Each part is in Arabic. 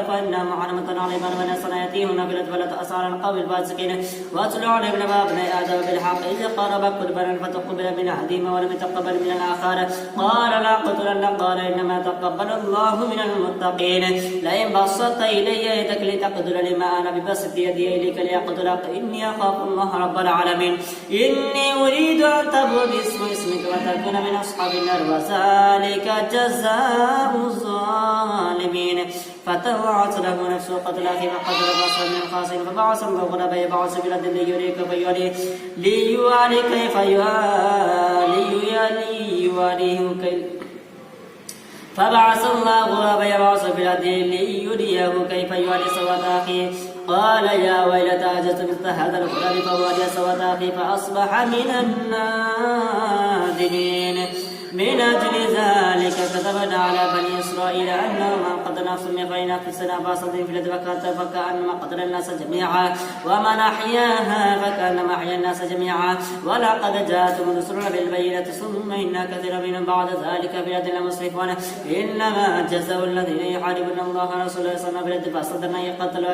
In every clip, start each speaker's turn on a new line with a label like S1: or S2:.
S1: فإنها محرمة عليهم من صنايعهم في الأطفال أسعار القوم الفاسقين واتل عليهم نبأ ابني آدم بالحق إذ قربا قربانا فتقبل من أحدهما ولم يتقبل من الآخر قال لا أقتلنك قال إنما تقبل الله من المتقين لئن بسطت إلي يدك لتقتلني ما أنا ببسط يدي إليك لأقتلك إني أخاف الله رب العالمين إني أريد أن تبوء اسمك وتكون من أصحاب النار وذلك جزاء الظالمين فتوعت له نفسه قتل أخيه فقتل بصر من الخاسرين فبعث الله غربا يبعث بلد ليريك ليواري كيف ليواريه فبعث الله غرابا يبعث في الأرض ليريه كيف يواري سوءة أخيه قال يا ويلتى أجزت مثل هذا الغراب فواري سوءة أخيه فأصبح من النادمين من أجل ذلك كتبنا على بني إسرائيل أنه من قتل نفسا بغير نفس فاسد في الأرض فكأنما قتل الناس جميعا ومن أحياها فكأنما أحيا الناس جميعا ولقد جاءتهم رسلنا بالبينات ثم إن كثيرا منهم بعد ذلك في الأرض لمسرفون إنما جزاء الذين يحاربون الله ورسوله يصلون في الأرض فاسدا أن يقتلوا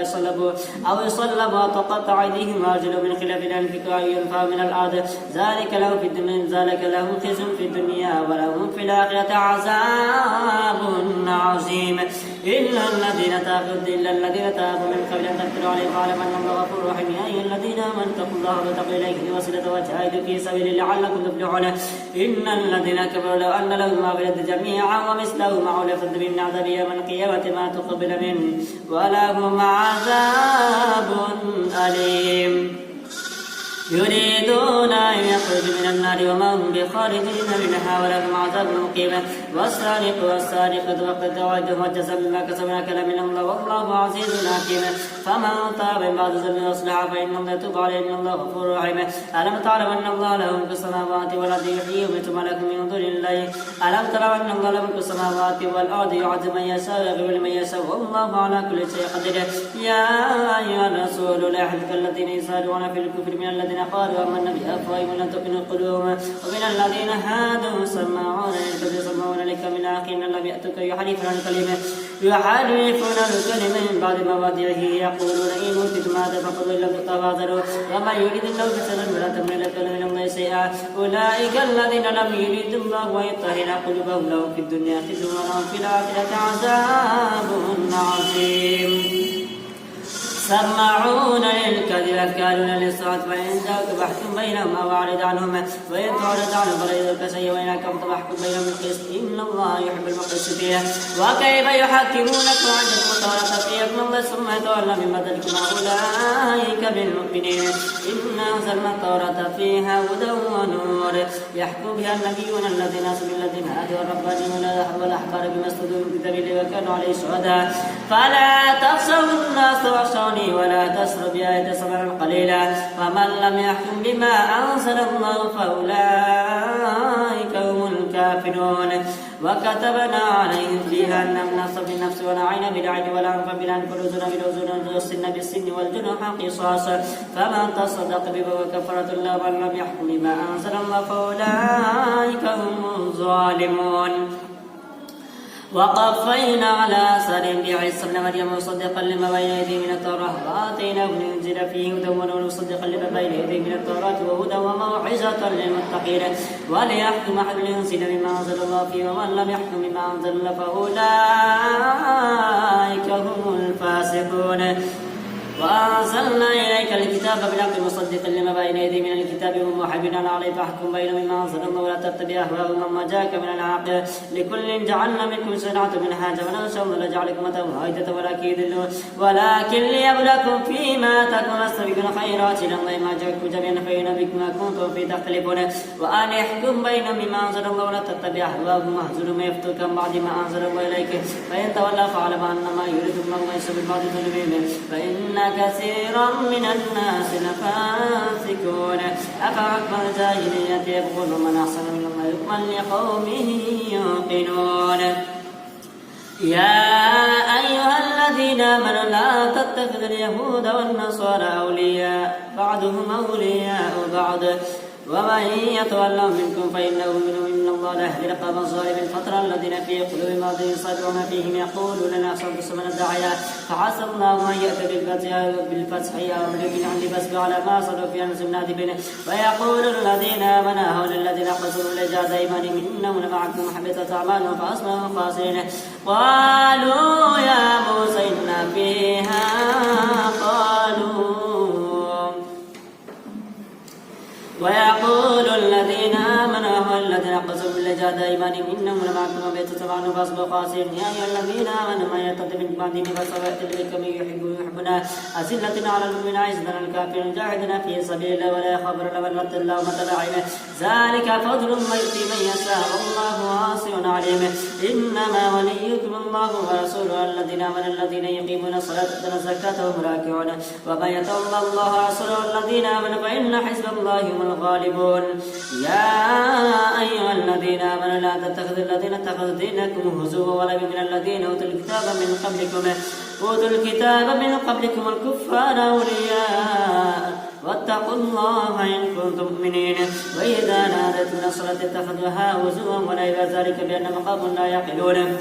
S1: أو يصلبوا أو تقطع أيديهم وأرجلهم من خلاف أن ينفكوا أو ينفوا من الأرض ذلك لهم خزي في الدنيا ولهم في الآخرة عذاب عظيم إلا الذين تابوا من قبل أن تقدروا عليهم فاعلموا أن الله غفور رحيم يا أيها الذين آمنوا اتقوا الله واتقوا إليه الوسيلة وجاهدوا في سبيله لعلكم تفلحون إن الذين كفروا لو أن لهم ما في الأرض جميعا ومثله معه ليفتدوا من عذاب يوم القيامة ما تقبل منه ولهم عذاب أليم يريدون أن يخرجوا من النار وما هم بخارجين منها ولهم عذاب مقيم والسارق والسارقة فاقطعوا أيديهم وجزاء بما كسبوا نكالا من الله والله عزيز حكيم فمن تاب من بعد ظلم واصلح فإن الله يتوب عليه إن الله غفور رحيم ألم تعلم أن الله له ملك السماوات والأرض يحيي ويميت ما لكم من دون الله ألم تروا أن الله له ملك السماوات والأرض يعذب من يشاء ويغفر لمن يشاء والله على كل شيء قدير يا أيها الرسول لا يحزنك الذين يسارعون في الكفر من الذين قالوا آمنا بأفواههم ولم تؤمن قلوبهم ومن الذين هادوا سماعون للكذب سماعون لك من آخرين لم يأتوك يحرفون الكلمة من بعد مواضعه يقولون إن أوتيتم هذا فخذوا إن لم تؤتوا فاعذروا ومن يريد الله فتنة فلا تمن لك من الله شيئا أولئك الذين لم يرد الله أن يطهر قلوبهم لهم في الدنيا خزي ولهم في الآخرة عذاب عظيم سماعون للكذب أكالون للسحت فإن جاءوك فاحكم بينهم أو أعرض عنهم وإن تعرض عنهم فلا يضرك شيئا وإن حكمت فاحكم بينهم بالقسط إن الله يحب المقسطين وكيف يحكمونك وعندكم التوراة فيها ابن الله ثم يتولى من بدلكم أولئك بالمؤمنين إنا أنزلنا التوراة فيها هدى ونور يحكم بها النبيون الذين أسلموا الذين هادوا والربانيون والأحبار بما استودعوا من كتاب الله وكانوا عليه شهداء فلا تخشوا الناس واخشوني ولا تشروا بآية ثمنا قليلا ومن لم يحكم بما أنزل الله فأولئك هم الكافرون وكتبنا عليهم فيها أن النفس بالنفس والعين بالعين والأنف بالأنف والأذن بالأذن والسن بالسن والجروح قصاص فمن تصدق به وكفرة الله ومن لم يحكم بما أنزل الله فأولئك هم الظالمون وقفينا على آثارهم بعيسى ابن مريم مصدقا لما بين يديه من التوراة وآتيناه الإنجيل فيه هدى ونور مصدقا لما بين يديه من التوراة وهدى وموعظة للمتقين وليحكم أحد الإنسان بما أنزل الله فيه ومن لم يحكم بما أنزل الله فأولئك هم الفاسقون وأنزلنا إليك الكتاب بالحق مصدقا لما بين يديه من الكتاب ومحرما عليه فاحكم بينهم بما أنزل الله ولا تتبع أهواءهم وما جاءك من الحق لكل جعلنا منكم شرعة منهاجا ونشأ لجعلكم واحدة ولكن ليبلوكم فيما تكون تستبقون خيرات إلى الله ما جاءكم جميعا فينبئكم ما كنتم فيه تختلفون وأن يحكم بينهم بما أنزل الله ولا تتبع أهواءهم واهجرهم يفتوك بعد ما أنزل الله إليك فإن تولوا فاعلم أنما يريد الله ليس بالبعض ظلمهم فإن كثيرا من الناس لفاسقون أفحكم الجاهلية يبغون من أحسن من الله حكما لقوم يوقنون يا أيها الذين آمنوا لا تتخذوا اليهود والنصارى أولياء بعضهم أولياء بعض ومن يتولهم منكم فإنه منهم إن الله لا يهدي القوم الظالمين فترى الذين في قلوبهم مرض يصدعون فيهم يقولون لا صرف من الداعية فحسب الله من يأتي بالفتح أو بالعند فاسبق على ما صدوا في أنفسهم نادبين ويقول الذين آمنوا هؤلاء الذين قصروا لجاد أيمانهم إنهم لمعكم حبطت أعمالهم فأصبحوا خاسرين قالوا يا موسى إن فيها ويقول الذين آمنوا والذين قصروا باللجاد أيمانهم إنهم لمعكم وبيت سبعون فاصبحوا خاسرين يا أيها الذين آمنوا من يرتد منكم عن دينه فسوف يأتي بكم يحبنا أذلة على المؤمنين عزة على الكافرين جاهدنا في سبيل الله ولا يخاف لومة لومة لائم ذلك فضل ما يؤتي من يشاء والله واسع عليم إنما وليكم الله ورسوله الذين آمنوا الذين يقيمون الصلاة ويؤتون الزكاة وهم راكعون ومن يتولى الله ورسوله الذين آمنوا فإن حزب الله هم الغالبون يا أيها الذين آمنوا لا تتخذوا الذين اتخذوا دينكم هزوا ولعبا من الذين أوتوا الكتاب من قبلكم الكفار أولياء واتقوا الله إن كنتم مؤمنين وإذا نادت من الصلاة اتخذوها هزوا ولعبا ذلك بأنهم قوم لا يعقلون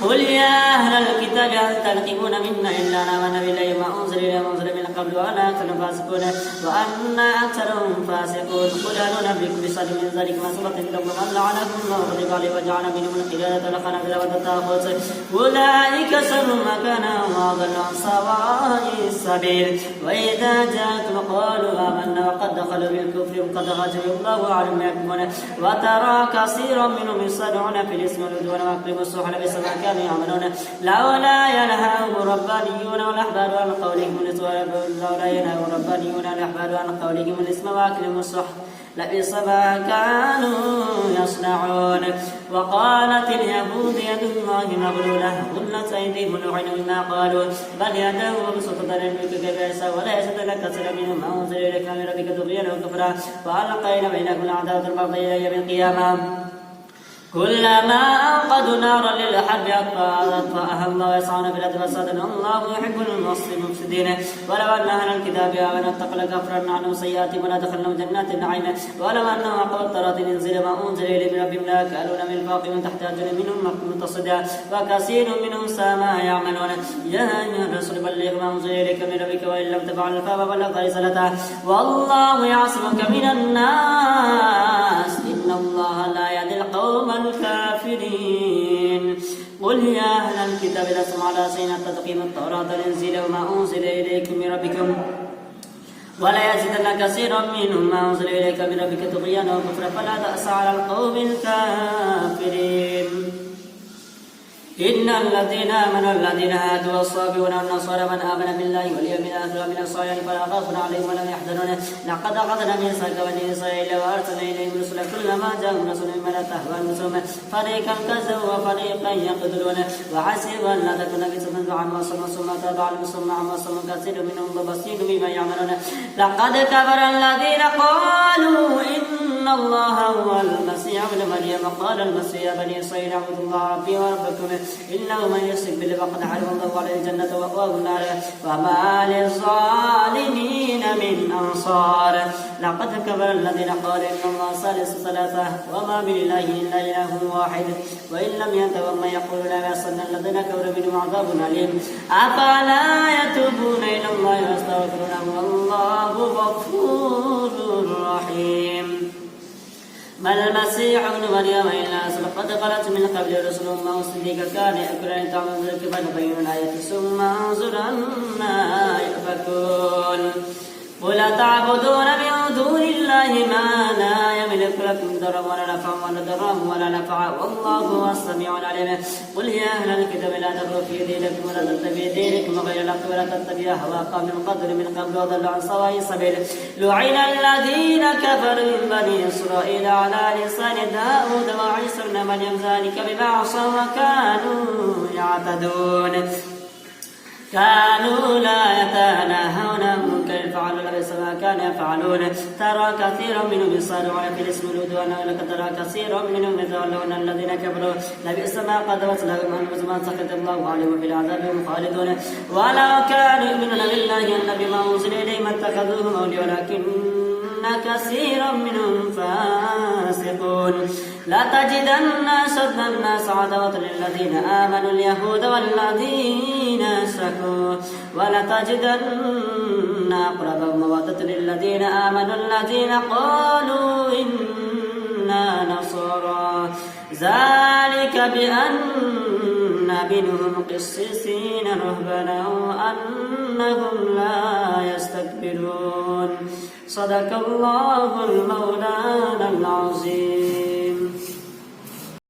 S1: قل يا أهل الكتاب هل تنقمون منا إلا أن آمنا بالله وما أنزل إلينا وما أنزل من قبل وأنا أكثرهم فاسقون وأن أكثرهم فاسقون قل هل ننبئكم بشر من ذلك مثوبة عند الله من لعنه الله وغضب عليه وجعل منهم القردة والخنازير والطاغوت أولئك شر مكانا وأضل عن سواء السبيل وإذا جاءتهم قالوا آمنا وقد دخلوا بالكفر وقد خرجوا الله أعلم ما يكتمون وترى كثيرا منهم يصارعون في الإثم والعدوان ويأكلون السحت بسبب كانوا يعملون لولا ينهاهم الربانيون والأحبار عن قولهم الإثم وأكلهم السحت لبئس ما كانوا يصنعون وقالت اليهود يد الله مغلولة غلت أيديهم لعنوا بما قالوا بل يداه مبسوطتان ينفق كيف يشاء ولا يزيد لك كثيرا منهم ما أنزل إليك من ربك طغيانا وكفرا وألقينا بينكم العداوة والبغضاء إلى يوم القيامة كلما أوقدوا نارا للحرب أطفأها الله ويسعون في الأرض فسادا الله يحب المفسدين ولو أن أهل الكتاب آمنوا واتقوا لكفرنا عنهم سيئاتهم ولدخلناهم جنات النعيم ولو أنهم أقاموا التوراة إنزل ما أنزل إليهم من ربهم ليأكلون من فوق من تحت أرجل منهم مقتصدا وكثير منهم ساء ما يعملون يا أيها الرسول بلغ ما أنزل إليك من ربك وإن لم تفعل فما بلغت رسالته والله يعصمك من الناس إن الله لا يهدي القوم الكافرين قل يا أهل الكتاب لستم على شيء حتى تقيموا التوراة والإنجيل وما أنزل إليكم من ربكم ولا يزيدن كثيرا منهم ما أنزل إليك من ربك طغيانا وكفرا فلا تأس على القوم الكافرين إن الذين آمنوا الذين هادوا والصابئون والنصارى من آمن بالله واليوم الآخر ومن الصالحين فلا خوف عليهم ولا هم يحزنون لقد أخذنا ميثاق بني إسرائيل وأرسلنا إليهم رسلا كلما جاءهم رسول بما تهوى أنفسهم فريقا كذبوا وفريقا يقتلون وحسبوا أن لا تكون فتنة عما صنعوا ثم تاب عليهم ثم عما صنعوا كثير منهم بصير بما يعملون لقد كفر الذين قالوا إن الله هو المسيح ابن مريم قال المسيح يا بني إسرائيل اعبدوا الله ربي وربكم إنه من يشرك بالله فقد حرم الله عليه الجنة ومأواه النار وما للظالمين من أنصار لقد كفر الذين قالوا إن الله ثالث ثلاثة وما من إله إلا إله واحد وإن لم ينتهوا عما يقولون ليمسن الذين كفروا منهم عذاب أليم أفلا يتوبون إلى الله ويستغفرونه والله غفور رحيم ما المسيح ابن مريم إلا رسول قد خلت من قبل رسل ما صديق كان يأكل أن تعمل ذلك فنبين الآية ثم انظر أنا يؤفكون قل تعبدون من دون الله ما لا يملك لكم ضرا ولا نفعا ولا نفعا والله هو السميع العليم قل يا أهل الكتاب لا تغلوا في دينكم ولا تتبعوا دينكم غير الحق ولا تتبعوا أهواء قوم قدر من قبل وضلوا عن سواء السبيل لعن الذين كفروا من بني إسرائيل على لسان داود وعيسى ابن مريم ذلك بما عصوا وكانوا يعتدون كانوا لا يتناهون عن منكر فعلوا لبئس ما كانوا يفعلون ترى كثيرا منهم يصارعون في الاسم العدوان ولك ترى كثيرا منهم يتولون الذين كفروا لبئس ما قدمت لهم انفسهم ان سخط الله عليهم في العذاب هم خالدون ولو كانوا يؤمنون بالله ان بما انزل اليهم اتخذوهم اولياء ولكن كثيرا منهم فاسقون لا تجدن أشد الناس عداوة للذين آمنوا اليهود والذين أشركوا ولتجدن أقربهم مودة للذين آمنوا الذين قالوا إنا نصارى ذلك بأن منهم قسيسين رهبانا وأنهم لا يستكبرون صدق الله المولانا العظيم.